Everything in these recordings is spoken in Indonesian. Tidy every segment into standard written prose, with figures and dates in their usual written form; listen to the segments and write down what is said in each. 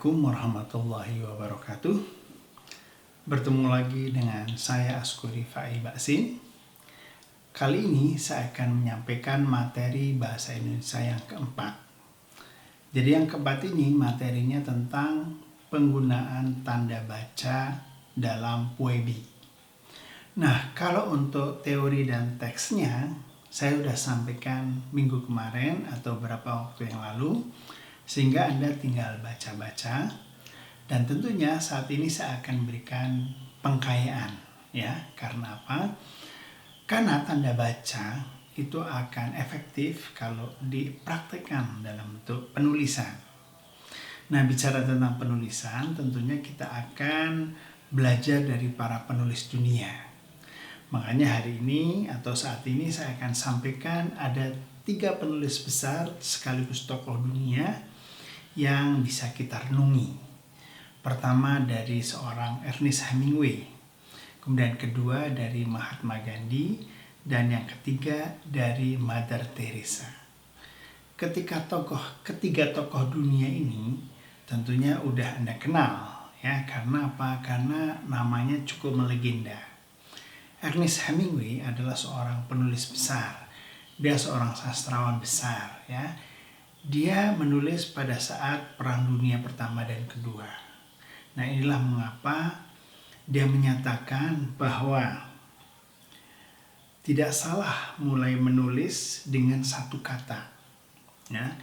Assalamualaikum warahmatullahi wabarakatuh. Bertemu lagi dengan saya Askuri Fai Baksin. Kali ini saya akan menyampaikan materi bahasa Indonesia yang keempat. Jadi yang keempat ini materinya tentang penggunaan tanda baca dalam puebi. Nah, kalau untuk teori dan teksnya saya sudah sampaikan minggu kemarin atau beberapa waktu yang lalu, sehingga Anda tinggal baca-baca. Dan tentunya saat ini saya akan berikan pengkayaan, ya. Karena apa? Karena tanda baca itu akan efektif kalau dipraktekkan dalam bentuk penulisan. Nah, bicara tentang penulisan, tentunya kita akan belajar dari para penulis dunia. Makanya hari ini atau saat ini saya akan sampaikan ada 3 penulis besar sekaligus tokoh dunia yang bisa kita renungi. Pertama dari seorang Ernest Hemingway, kemudian kedua dari Mahatma Gandhi, dan yang ketiga dari Mother Teresa. Ketiga tokoh dunia ini tentunya udah Anda kenal, ya. Karena apa? Karena namanya cukup melegenda. Ernest Hemingway adalah seorang penulis besar. Dia seorang sastrawan besar, ya. Dia menulis pada saat Perang Dunia Pertama dan Kedua. Nah, inilah mengapa dia menyatakan bahwa tidak salah mulai menulis dengan satu kata, ya,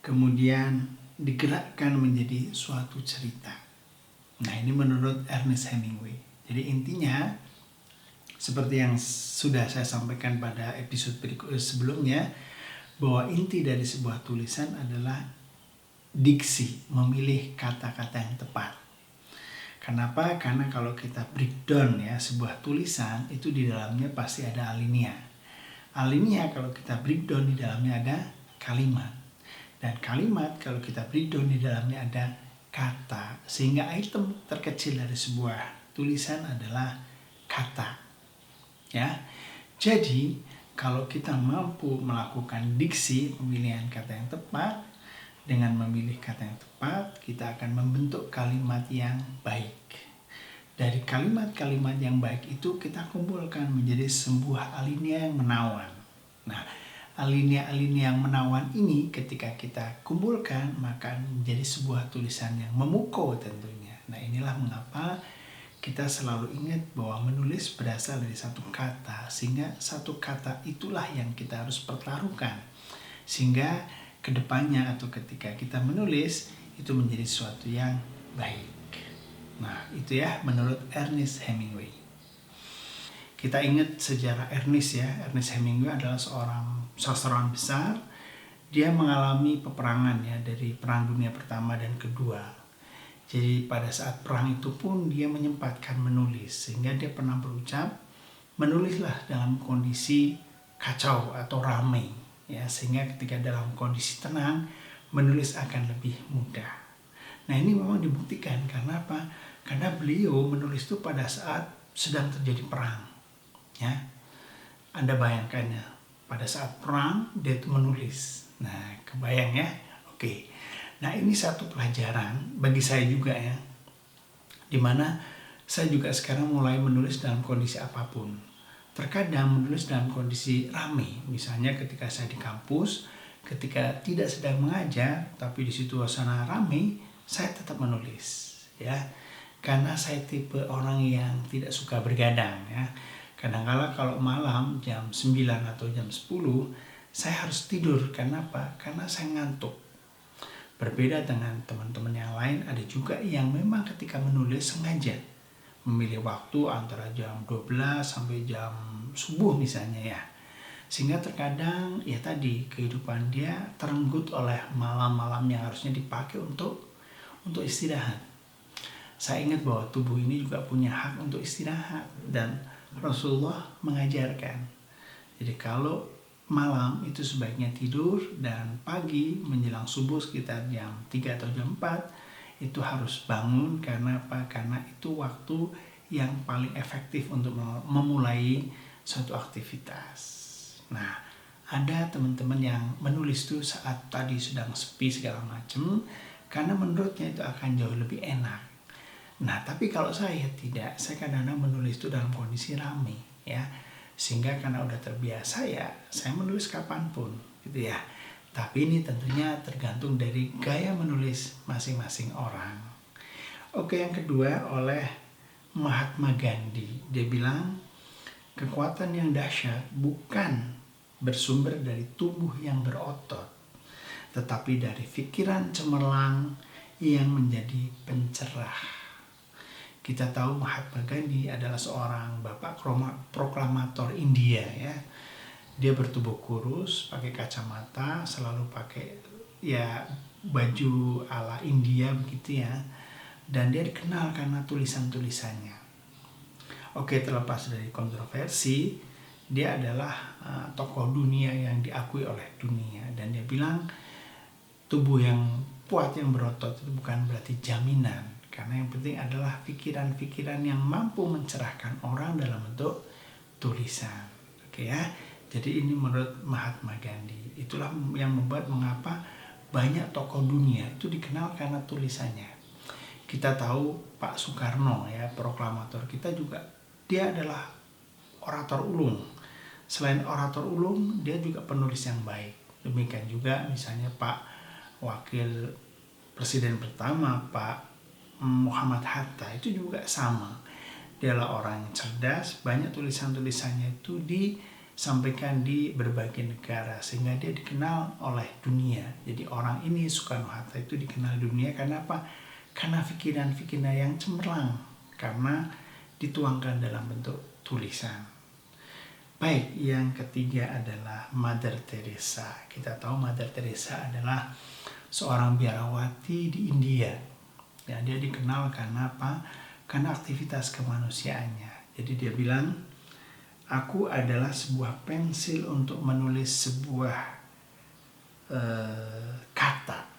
kemudian digerakkan menjadi suatu cerita. Nah, ini menurut Ernest Hemingway. Jadi intinya seperti yang sudah saya sampaikan pada episode sebelumnya, bahwa inti dari sebuah tulisan adalah diksi, memilih kata-kata yang tepat. Kenapa? Karena kalau kita breakdown, ya, sebuah tulisan itu di dalamnya pasti ada alinea. Alinea kalau kita breakdown di dalamnya ada kalimat. Dan kalimat kalau kita breakdown di dalamnya ada kata. Sehingga item terkecil dari sebuah tulisan adalah kata. Ya. Jadi kalau kita mampu melakukan diksi, pemilihan kata yang tepat, dengan memilih kata yang tepat, kita akan membentuk kalimat yang baik. Dari kalimat-kalimat yang baik itu kita kumpulkan menjadi sebuah alinea yang menawan. Nah, alinea-alinea yang menawan ini ketika kita kumpulkan, maka menjadi sebuah tulisan yang memukau tentunya. Nah, inilah mengapa kita selalu ingat bahwa menulis berasal dari satu kata, sehingga satu kata itulah yang kita harus pertaruhkan. Sehingga kedepannya atau ketika kita menulis, itu menjadi sesuatu yang baik. Nah, itu ya menurut Ernest Hemingway. Kita ingat sejarah Ernest, ya. Ernest Hemingway adalah seorang sastrawan besar. Dia mengalami peperangan, ya, dari Perang Dunia Pertama dan Kedua. Jadi pada saat perang itu pun dia menyempatkan menulis, sehingga dia pernah berucap, menulislah dalam kondisi kacau atau ramai, ya, sehingga ketika dalam kondisi tenang menulis akan lebih mudah. Nah, ini memang dibuktikan. Karena apa? Karena beliau menulis itu pada saat sedang terjadi perang, ya. Anda bayangkan, ya, pada saat perang dia itu menulis. Nah, kebayang, ya. Oke. Nah, ini satu pelajaran bagi saya juga, ya, dimana saya juga sekarang mulai menulis dalam kondisi apapun. Terkadang menulis dalam kondisi ramai, misalnya ketika saya di kampus, ketika tidak sedang mengajar, tapi di situ suasana ramai, saya tetap menulis, ya, karena saya tipe orang yang tidak suka bergadang, ya. Kadang-kala kalau malam jam 9 atau jam 10, saya harus tidur. Karena apa? Karena saya ngantuk. Berbeda dengan teman-teman yang lain, ada juga yang memang ketika menulis sengaja memilih waktu antara jam 12 sampai jam subuh misalnya, ya. Sehingga terkadang, ya tadi, kehidupan dia terenggut oleh malam-malam yang harusnya dipakai untuk istirahat. Saya ingat bahwa tubuh ini juga punya hak untuk istirahat, dan Rasulullah mengajarkan. Jadi kalau malam itu sebaiknya tidur, dan pagi menjelang subuh sekitar jam 3 atau jam 4 itu harus bangun. Karena apa? Karena itu waktu yang paling efektif untuk memulai suatu aktivitas. Nah, ada teman-teman yang menulis tuh saat tadi sedang sepi segala macam, karena menurutnya itu akan jauh lebih enak. Nah, tapi kalau saya tidak, saya kadang-kadang menulis itu dalam kondisi rame ya, sehingga karena udah terbiasa ya saya menulis kapanpun gitu ya. Tapi ini tentunya tergantung dari gaya menulis masing-masing orang. Oke, yang kedua oleh Mahatma Gandhi. Dia bilang, kekuatan yang dahsyat bukan bersumber dari tubuh yang berotot, tetapi dari pikiran cemerlang yang menjadi pencerah. Kita tahu Mahatma Gandhi adalah seorang bapak proklamator India ya. Dia bertubuh kurus, pakai kacamata, selalu pakai ya baju ala India begitu ya. Dan dia dikenal karena tulisan-tulisannya. Oke, terlepas dari kontroversi, dia adalah tokoh dunia yang diakui oleh dunia. Dan dia bilang tubuh yang kuat yang berotot itu bukan berarti jaminan, karena yang penting adalah pikiran-pikiran yang mampu mencerahkan orang dalam bentuk tulisan. Oke ya, jadi ini menurut Mahatma Gandhi. Itulah yang membuat mengapa banyak tokoh dunia itu dikenal karena tulisannya. Kita tahu Pak Soekarno ya, proklamator kita juga, dia adalah orator ulung. Selain orator ulung, dia juga penulis yang baik. Demikian juga misalnya Pak Wakil Presiden pertama, Pak Muhammad Hatta, itu juga sama. Dia adalah orang yang cerdas, banyak tulisan-tulisannya itu disampaikan di berbagai negara, sehingga dia dikenal oleh dunia. Jadi orang ini, Soekarno-Hatta itu dikenal dunia karena apa? Karena pikiran-pikiran yang cemerlang, karena dituangkan dalam bentuk tulisan. Baik, yang ketiga adalah Mother Teresa. Kita tahu Mother Teresa adalah seorang biarawati di India. Ya, dia dikenal karena apa? Karena aktivitas kemanusiaannya. Jadi dia bilang, aku adalah sebuah pensil untuk menulis sebuah kata.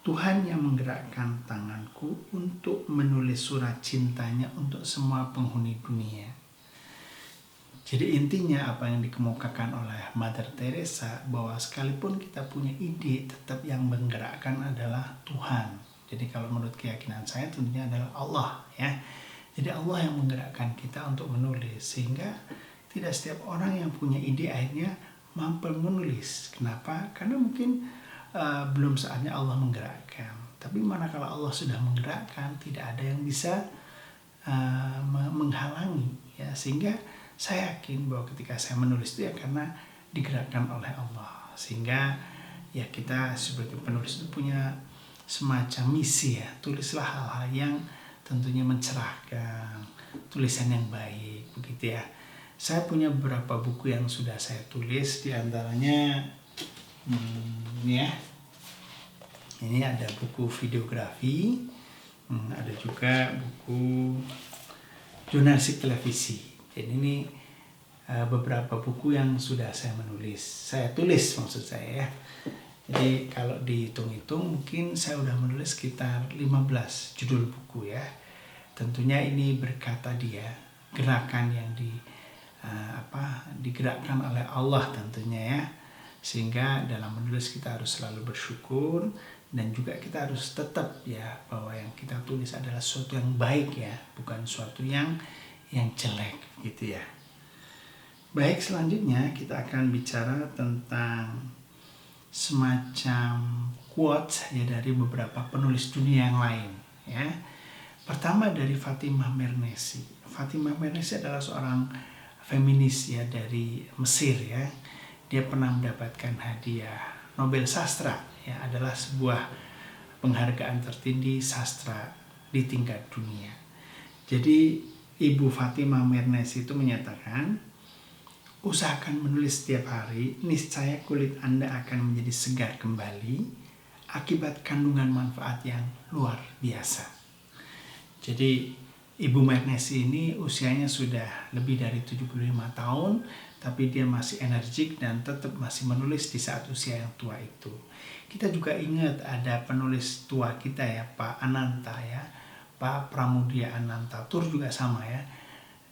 Tuhan yang menggerakkan tanganku untuk menulis surat cintanya untuk semua penghuni dunia. Jadi intinya apa yang dikemukakan oleh Mother Teresa, bahwa sekalipun kita punya ide, tetap yang menggerakkan adalah Tuhan. Jadi kalau menurut keyakinan saya tentunya adalah Allah ya. Jadi Allah yang menggerakkan kita untuk menulis, sehingga tidak setiap orang yang punya ide akhirnya mampu menulis. Kenapa? Karena mungkin belum saatnya Allah menggerakkan. Tapi manakala Allah sudah menggerakkan, tidak ada yang bisa menghalangi ya. Sehingga saya yakin bahwa ketika saya menulis itu ya karena digerakkan oleh Allah. Sehingga ya kita sebagai penulis itu punya semacam misi ya. Tulislah hal-hal yang tentunya mencerahkan, tulisan yang baik begitu ya. Saya punya beberapa buku yang sudah saya tulis, diantaranya ya, ini ada buku videografi, ada juga buku jurnalistik televisi. Jadi ini beberapa buku yang sudah saya tulis maksud saya ya. Jadi kalau dihitung-hitung mungkin saya udah menulis sekitar 15 judul buku ya. Tentunya ini berkata dia, gerakan yang digerakkan oleh Allah tentunya ya. Sehingga dalam menulis kita harus selalu bersyukur, dan juga kita harus tetap ya bahwa yang kita tulis adalah sesuatu yang baik ya, bukan sesuatu yang jelek gitu ya. Baik, selanjutnya kita akan bicara tentang semacam quotes ya dari beberapa penulis dunia yang lain ya. Pertama dari Fatimah Mernissi. Fatimah Mernissi adalah seorang feminis ya dari Mesir ya. Dia pernah mendapatkan hadiah Nobel Sastra ya, adalah sebuah penghargaan tertinggi sastra di tingkat dunia. Jadi Ibu Fatimah Mernissi itu menyatakan, usahakan menulis setiap hari, niscaya kulit Anda akan menjadi segar kembali akibat kandungan manfaat yang luar biasa. Jadi Ibu Mernissi ini usianya sudah lebih dari 75 tahun, tapi dia masih energik dan tetap masih menulis di saat usia yang tua itu. Kita juga ingat ada penulis tua kita ya, Pak Ananta ya, Pak Pramudia Anantatur juga sama ya.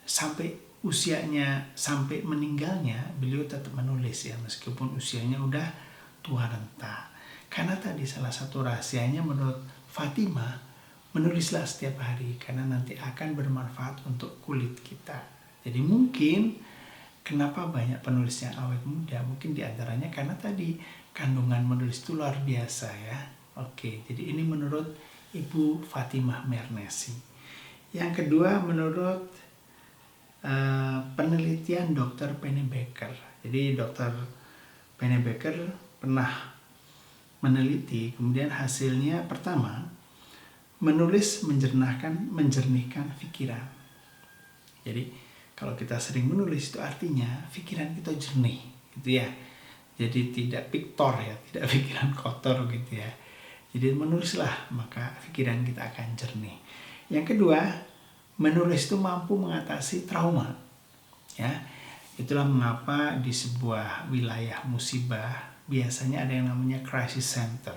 Sampai usianya, sampai meninggalnya beliau tetap menulis ya, meskipun usianya udah tua renta. Karena tadi salah satu rahasianya menurut Fatimah, menulislah setiap hari karena nanti akan bermanfaat untuk kulit kita. Jadi mungkin kenapa banyak penulis yang awet muda, mungkin diantaranya karena tadi kandungan menulis itu luar biasa ya. Oke, jadi ini menurut Ibu Fatimah Mernesy. Yang kedua menurut penelitian Dr. Pennebaker. Jadi Dr. Pennebaker pernah meneliti, kemudian hasilnya pertama, menulis menjernihkan pikiran. Jadi kalau kita sering menulis itu artinya pikiran kita jernih, gitu ya. Jadi tidak piktor ya, tidak pikiran kotor gitu ya. Jadi menulislah maka pikiran kita akan jernih. Yang kedua, menulis itu mampu mengatasi trauma. Ya, itulah mengapa di sebuah wilayah musibah biasanya ada yang namanya crisis center.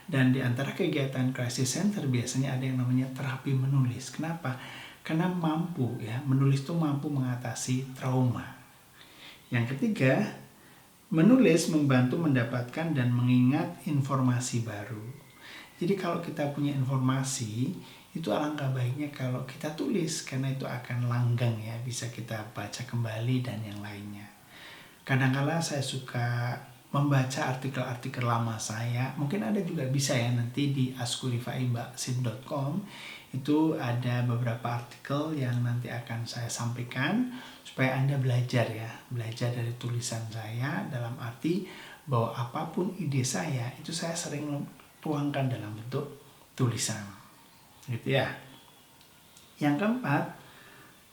Dan di antara kegiatan crisis center biasanya ada yang namanya terapi menulis. Kenapa? Karena mampu ya, menulis itu mampu mengatasi trauma. Yang ketiga, menulis membantu mendapatkan dan mengingat informasi baru. Jadi kalau kita punya informasi, itu alangkah baiknya kalau kita tulis, karena itu akan langgeng ya, bisa kita baca kembali dan yang lainnya. Kadang-kala saya suka membaca artikel-artikel lama saya, mungkin ada juga bisa ya nanti di askurifaimbaksin.com itu ada beberapa artikel yang nanti akan saya sampaikan supaya Anda belajar ya, belajar dari tulisan saya dalam arti bahwa apapun ide saya itu saya sering tuangkan dalam bentuk tulisan. Gitu ya. Yang keempat,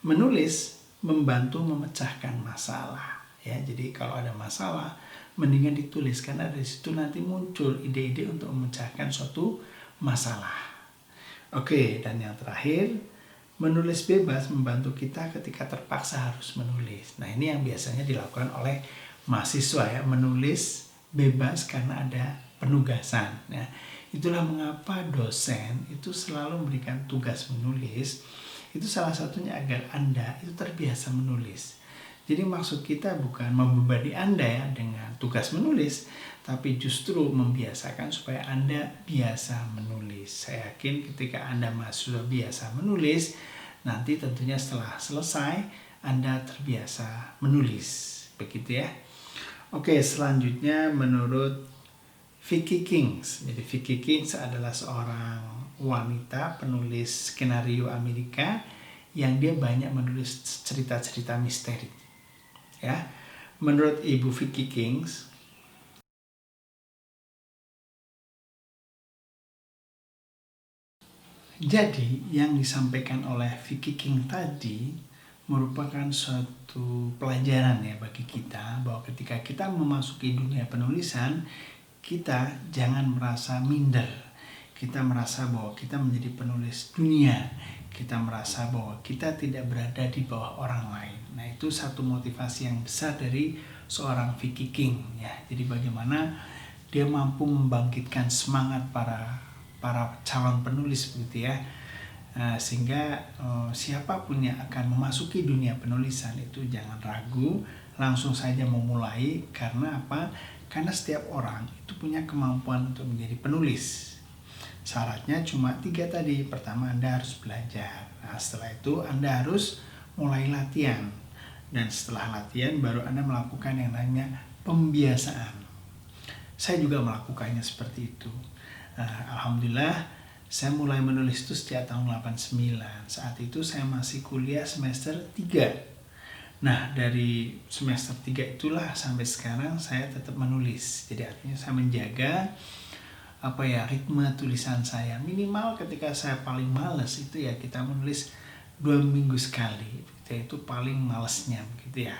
menulis membantu memecahkan masalah ya. Jadi kalau ada masalah mendingan ditulis karena dari situ nanti muncul ide-ide untuk memecahkan suatu masalah. Oke, dan yang terakhir, menulis bebas membantu kita ketika terpaksa harus menulis. Nah, ini yang biasanya dilakukan oleh mahasiswa ya, menulis bebas karena ada penugasan ya. Itulah mengapa dosen itu selalu memberikan tugas menulis. Itu salah satunya agar Anda itu terbiasa menulis. Jadi maksud kita bukan membebani Anda ya dengan tugas menulis, tapi justru membiasakan supaya Anda biasa menulis. Saya yakin ketika Anda sudah biasa menulis, nanti tentunya setelah selesai Anda terbiasa menulis. Begitu ya. Oke, selanjutnya menurut Vicky Kings. Jadi Vicky Kings adalah seorang wanita penulis skenario Amerika yang dia banyak menulis cerita-cerita misteri. Ya. Menurut Ibu Vicky Kings, jadi yang disampaikan oleh Vicky King tadi merupakan suatu pelajaran ya bagi kita bahwa ketika kita memasuki dunia penulisan, kita jangan merasa minder. Kita merasa bahwa kita menjadi penulis dunia. Kita merasa bahwa kita tidak berada di bawah orang lain. Nah, itu satu motivasi yang besar dari seorang Vicky King ya. Jadi bagaimana dia mampu membangkitkan semangat para calon penulis begitu ya. Sehingga siapapun yang akan memasuki dunia penulisan itu jangan ragu, langsung saja memulai. Karena apa? Karena setiap orang itu punya kemampuan untuk menjadi penulis. Syaratnya cuma 3 tadi. Pertama, Anda harus belajar. Nah, setelah itu Anda harus mulai latihan. Dan setelah latihan baru Anda melakukan yang namanya pembiasaan. Saya juga melakukannya seperti itu. Alhamdulillah, saya mulai menulis itu sejak tahun 89. Saat itu saya masih kuliah semester 3. Nah, dari semester 3 itulah sampai sekarang saya tetap menulis. Jadi artinya saya menjaga ritme tulisan saya. Minimal ketika saya paling malas itu ya kita menulis 2 minggu sekali. Itu paling malesnya begitu ya.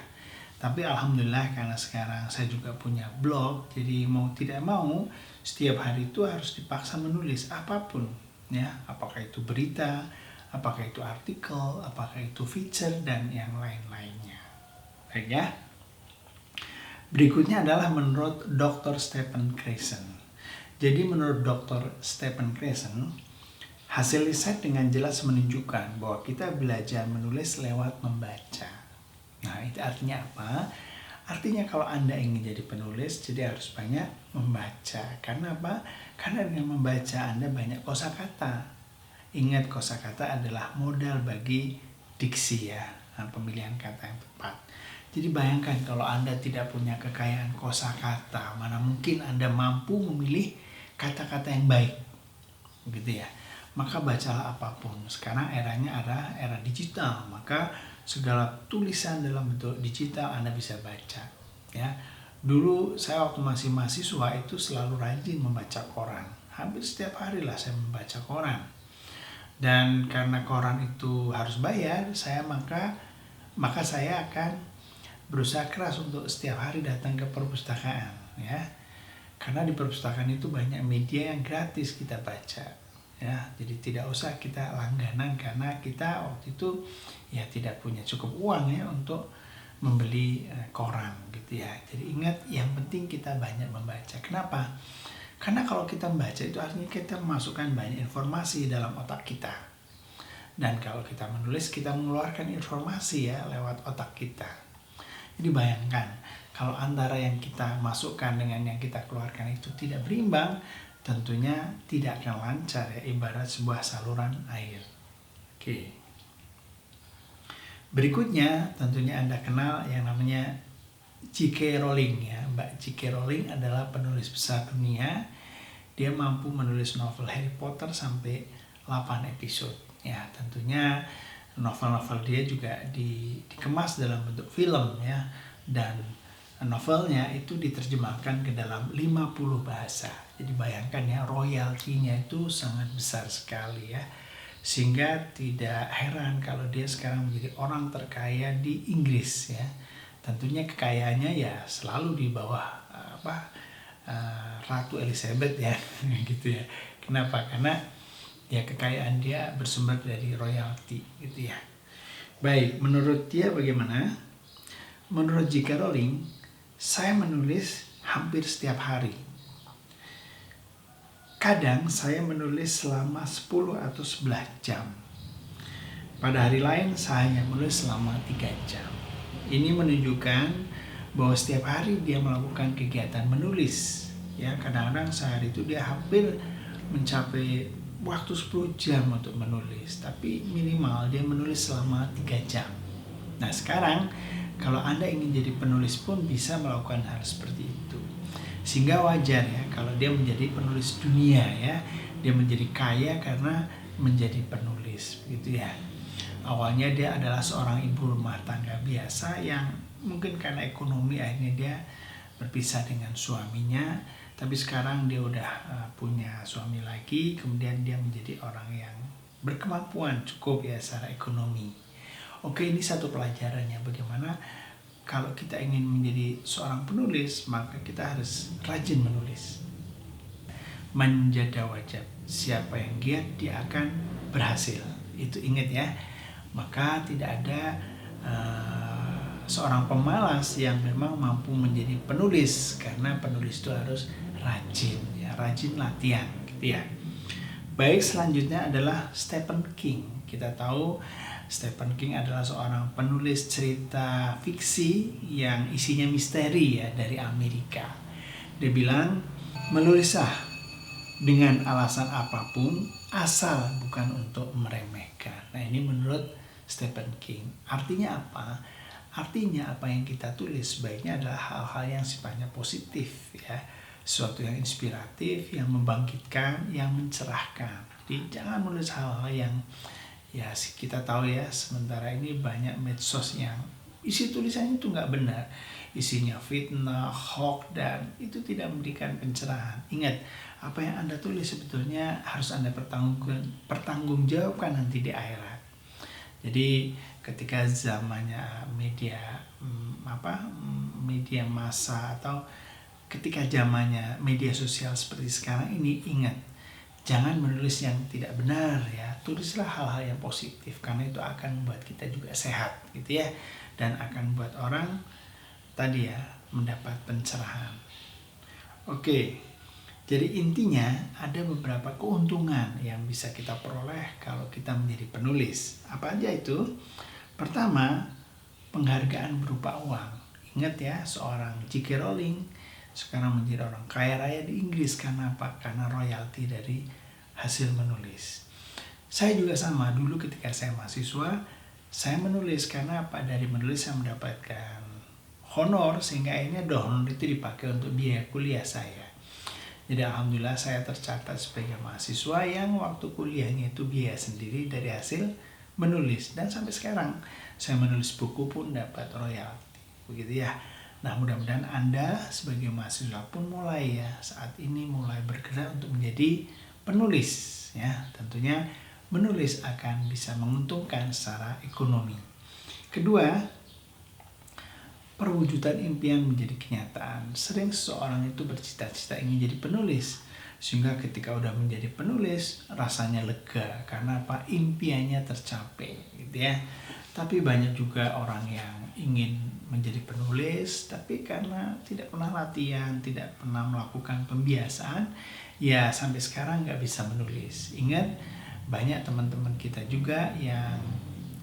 Tapi alhamdulillah karena sekarang saya juga punya blog, jadi mau tidak mau setiap hari itu harus dipaksa menulis apapun ya, apakah itu berita, apakah itu artikel, apakah itu feature dan yang lain-lainnya. Baik ya. Berikutnya adalah menurut Dr. Stephen Creyson. Jadi menurut Dr. Stephen Creyson, hasil riset dengan jelas menunjukkan bahwa kita belajar menulis lewat membaca. Nah, itu artinya apa? Artinya kalau Anda ingin jadi penulis, jadi harus banyak membaca. Karena apa? Karena dengan membaca Anda banyak kosakata. Ingat, kosakata adalah modal bagi diksi ya, pemilihan kata yang tepat. Jadi bayangkan kalau Anda tidak punya kekayaan kosakata, mana mungkin Anda mampu memilih kata-kata yang baik, gitu ya. Maka bacalah apapun. Sekarang eranya adalah era digital, maka segala tulisan dalam bentuk digital Anda bisa baca ya. Dulu saya waktu masih mahasiswa itu selalu rajin membaca koran. Hampir setiap hari lah saya membaca koran. Dan karena koran itu harus bayar, maka saya akan berusaha keras untuk setiap hari datang ke perpustakaan ya. Karena di perpustakaan itu banyak media yang gratis kita baca ya, jadi tidak usah kita langganan karena kita waktu itu ya tidak punya cukup uang ya untuk membeli koran gitu ya. Jadi ingat, yang penting kita banyak membaca. Kenapa? Karena kalau kita membaca itu artinya kita memasukkan banyak informasi dalam otak kita. Dan kalau kita menulis, kita mengeluarkan informasi ya lewat otak kita. Jadi bayangkan kalau antara yang kita masukkan dengan yang kita keluarkan itu tidak berimbang, tentunya tidak akan lancar ya, ibarat sebuah saluran air. Oke. Berikutnya tentunya Anda kenal yang namanya J.K. Rowling ya. Mbak J.K. Rowling adalah penulis besar dunia. Dia mampu menulis novel Harry Potter sampai 8 episode. Ya, tentunya novel-novel dia juga dikemas dalam bentuk film ya. Dan novelnya itu diterjemahkan ke dalam 50 bahasa. Jadi bayangkan ya, royaltinya itu sangat besar sekali ya. Sehingga tidak heran kalau dia sekarang menjadi orang terkaya di Inggris ya. Tentunya kekayaannya ya selalu di bawah Ratu Elizabeth ya gitu ya. Kenapa? Karena ya kekayaan dia bersumber dari royalti gitu ya. Baik, menurut dia bagaimana? Menurut J.K. Rowling, saya menulis hampir setiap hari. Kadang saya menulis selama 10 atau 11 jam. Pada hari lain saya hanya menulis selama 3 jam. Ini menunjukkan bahwa setiap hari dia melakukan kegiatan menulis. Ya, kadang-kadang sehari itu dia hampir mencapai waktu 10 jam untuk menulis. Tapi minimal dia menulis selama 3 jam. Nah sekarang kalau Anda ingin jadi penulis pun bisa melakukan hal seperti itu. Sehingga wajar ya kalau dia menjadi penulis dunia ya. Dia menjadi kaya karena menjadi penulis gitu ya. Awalnya dia adalah seorang ibu rumah tangga biasa yang mungkin karena ekonomi akhirnya dia berpisah dengan suaminya. Tapi sekarang dia udah punya suami lagi. Kemudian dia menjadi orang yang berkemampuan cukup ya secara ekonomi. Oke, ini satu pelajarannya bagaimana kalau kita ingin menjadi seorang penulis, maka kita harus rajin menulis. Menjadi wajib. Siapa yang giat, dia akan berhasil. Itu ingat ya. Maka tidak ada seorang pemalas yang memang mampu menjadi penulis. Karena penulis itu harus rajin, ya, rajin latihan, gitu ya. Baik, selanjutnya adalah Stephen King. Kita tahu Stephen King adalah seorang penulis cerita fiksi yang isinya misteri ya dari Amerika. Dia bilang, menulislah dengan alasan apapun asal bukan untuk meremehkan. Nah ini menurut Stephen King. Artinya apa? Artinya apa yang kita tulis sebaiknya adalah hal-hal yang sifatnya positif ya. Sesuatu yang inspiratif, yang membangkitkan, yang mencerahkan. Jadi jangan menulis hal-hal yang ya kita tahu ya, sementara ini banyak medsos yang isi tulisannya itu nggak benar, isinya fitnah, hoax, dan itu tidak memberikan pencerahan. Ingat, apa yang Anda tulis sebetulnya harus Anda pertanggungjawabkan nanti di akhirat. Jadi ketika zamannya media media massa atau ketika zamannya media sosial seperti sekarang ini, ingat, jangan menulis yang tidak benar ya. Tulislah hal-hal yang positif karena itu akan membuat kita juga sehat gitu ya, dan akan membuat orang tadi ya mendapat pencerahan. Oke. Jadi intinya ada beberapa keuntungan yang bisa kita peroleh kalau kita menjadi penulis. Apa aja itu? Pertama, penghargaan berupa uang. Ingat ya, seorang J.K. Rowling sekarang menjadi orang kaya raya di Inggris karena apa? Karena royalti dari hasil menulis. Saya juga sama, dulu ketika saya mahasiswa, saya menulis karena apa? Dari menulis saya mendapatkan honor, sehingga akhirnya honor itu dipakai untuk biaya kuliah saya. Jadi alhamdulillah saya tercatat sebagai mahasiswa yang waktu kuliahnya itu biaya sendiri dari hasil menulis. Dan sampai sekarang saya menulis buku pun dapat royalti. Begitu ya. Nah, mudah-mudahan Anda sebagai mahasiswa pun mulai ya saat ini mulai bergerak untuk menjadi penulis ya. Tentunya menulis akan bisa menguntungkan secara ekonomi. Kedua, perwujudan impian menjadi kenyataan. Sering seseorang itu bercita-cita ingin jadi penulis, sehingga ketika udah menjadi penulis rasanya lega karena apa? Impiannya tercapai gitu ya. Tapi banyak juga orang yang ingin menjadi penulis tapi karena tidak pernah latihan, tidak pernah melakukan pembiasaan, ya sampai sekarang nggak bisa menulis. Ingat, banyak teman-teman kita juga yang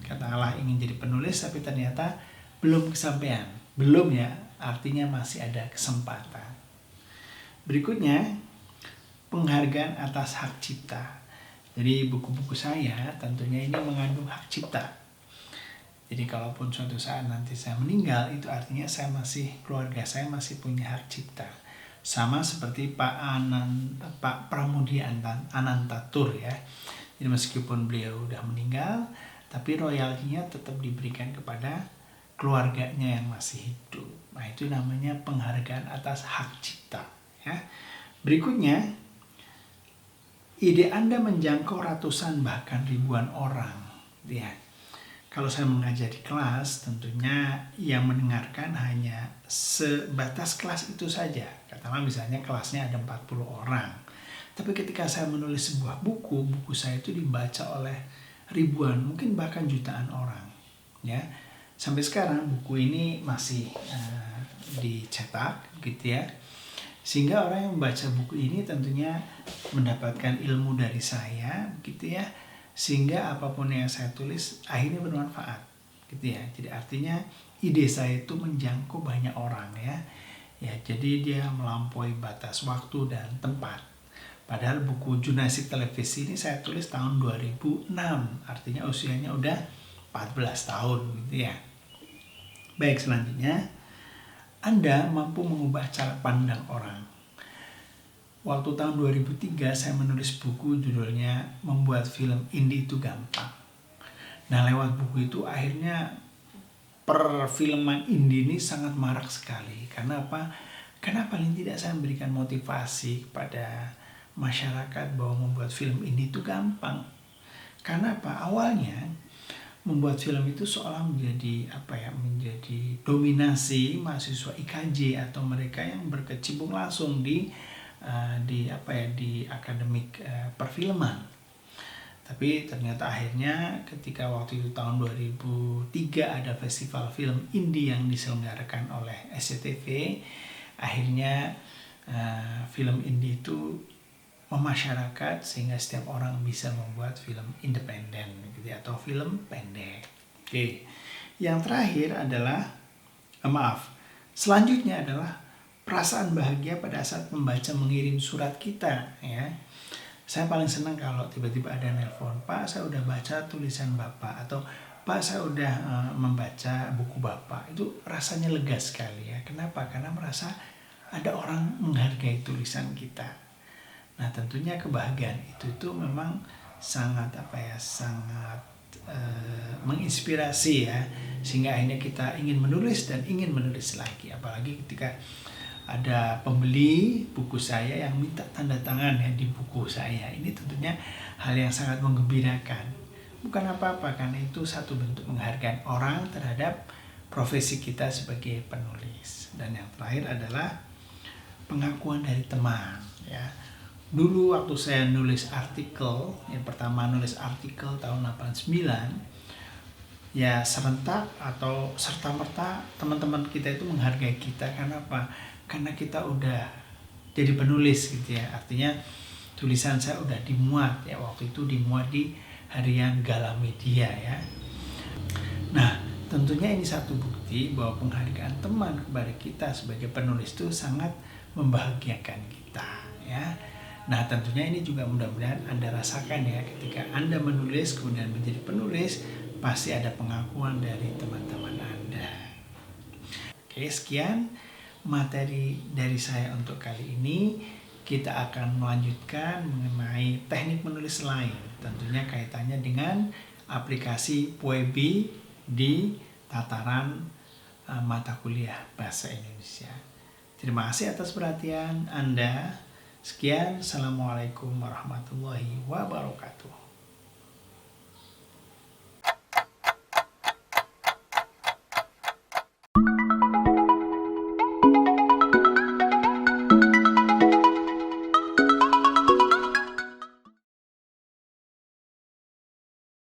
katakanlah ingin jadi penulis tapi ternyata belum kesampaian. Belum ya, artinya masih ada kesempatan. Berikutnya, penghargaan atas hak cipta. Jadi buku-buku saya tentunya ini mengandung hak cipta. Jadi kalaupun suatu saat nanti saya meninggal, itu artinya keluarga saya masih punya hak cipta. Sama seperti Pak Pramudia Anantatur ya. Jadi meskipun beliau udah meninggal, tapi royaltinya tetap diberikan kepada keluarganya yang masih hidup. Nah, itu namanya penghargaan atas hak cipta ya. Berikutnya, ide Anda menjangkau ratusan bahkan ribuan orang ya. Kalau saya mengajar di kelas, tentunya yang mendengarkan hanya sebatas kelas itu saja. Katakanlah misalnya kelasnya ada 40 orang. Tapi ketika saya menulis sebuah buku saya itu dibaca oleh ribuan, mungkin bahkan jutaan orang. Ya, sampai sekarang buku ini masih dicetak, gitu ya. Sehingga orang yang membaca buku ini tentunya mendapatkan ilmu dari saya, gitu ya. Sehingga apapun yang saya tulis akhirnya bermanfaat gitu ya. Jadi artinya ide saya itu menjangkau banyak orang ya. Ya, jadi dia melampaui batas waktu dan tempat. Padahal buku Jurnalistik Televisi ini saya tulis tahun 2006, artinya usianya udah 14 tahun gitu ya. Baik, selanjutnya, Anda mampu mengubah cara pandang orang. Waktu tahun 2003 saya menulis buku judulnya Membuat Film Indie Itu Gampang. Nah, lewat buku itu akhirnya perfilman indie ini sangat marak sekali. Karena apa? Karena paling tidak saya memberikan motivasi kepada masyarakat bahwa membuat film indie itu gampang. Karena apa? Awalnya membuat film itu seolah menjadi menjadi dominasi mahasiswa IKJ atau mereka yang berkecimpung langsung di akademik perfilman. Tapi ternyata akhirnya ketika waktu itu tahun 2003 ada festival film indie yang diselenggarakan oleh SCTV, akhirnya film indie itu memasyarakat sehingga setiap orang bisa membuat film independen gitu atau film pendek. Oke. Yang terakhir adalah selanjutnya adalah perasaan bahagia pada saat membaca mengirim surat kita ya. Saya paling senang kalau tiba-tiba ada nelpon, Pak saya udah baca tulisan Bapak, atau Pak saya udah membaca buku Bapak. Itu rasanya lega sekali ya. Kenapa? Karena merasa ada orang menghargai tulisan kita. Nah, tentunya kebahagiaan itu memang sangat menginspirasi ya, sehingga akhirnya kita ingin menulis dan ingin menulis lagi. Apalagi ketika ada pembeli buku saya yang minta tanda tangan ya di buku saya. Ini tentunya hal yang sangat menggembirakan. Bukan apa-apa, karena itu satu bentuk penghargaan orang terhadap profesi kita sebagai penulis. Dan yang terakhir adalah pengakuan dari teman ya. Dulu waktu saya nulis artikel, yang pertama nulis artikel tahun 89, ya serentak atau serta-merta teman-teman kita itu menghargai kita. Karena apa? Karena kita udah jadi penulis gitu ya. Artinya tulisan saya udah dimuat ya, waktu itu dimuat di harian Galamedia ya. Nah, tentunya ini satu bukti bahwa penghargaan teman kepada kita sebagai penulis itu sangat membahagiakan kita, ya. Nah, tentunya ini juga mudah-mudahan Anda rasakan ya, ketika Anda menulis kemudian menjadi penulis, pasti ada pengakuan dari teman-teman Anda. Oke, sekian materi dari saya untuk kali ini. Kita akan melanjutkan mengenai teknik menulis lain, tentunya kaitannya dengan aplikasi Puebi di tataran mata kuliah Bahasa Indonesia. Terima kasih atas perhatian Anda. Sekian, Assalamualaikum warahmatullahi wabarakatuh.